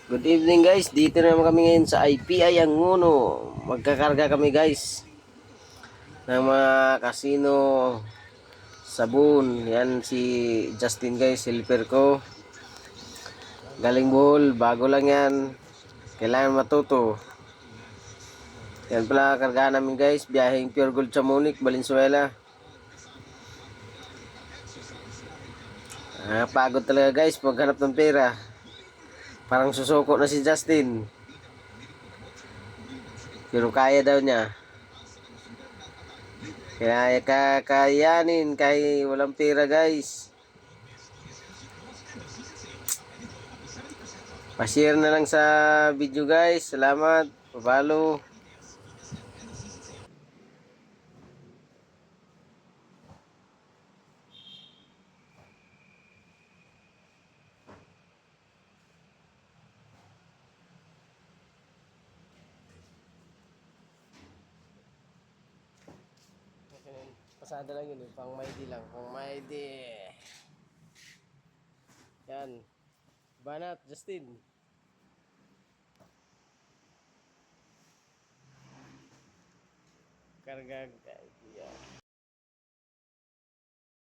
Good evening guys, dito na naman kami ngayon sa IPI Anguno. Magkakarga kami guys ng mga casino sabon. Yan si Justin guys, helper ko. Galing Bohol, bago lang yan. Kailangan matuto. Yan pala karga namin guys, biyaheng Pure Gold Chamonix, Valenzuela. Pagod talaga guys, maghanap ng pera. Parang susuko na si Justin. Pero kaya daw niya. Kaya kakayanin kahit walang pera guys. Pa-share na lang sa video guys. Salamat. Pa-follow. Pasada lang yun eh. Pang MyD lang. Pang MyD. Yan. Banat, Justin. Karga guys. Yan.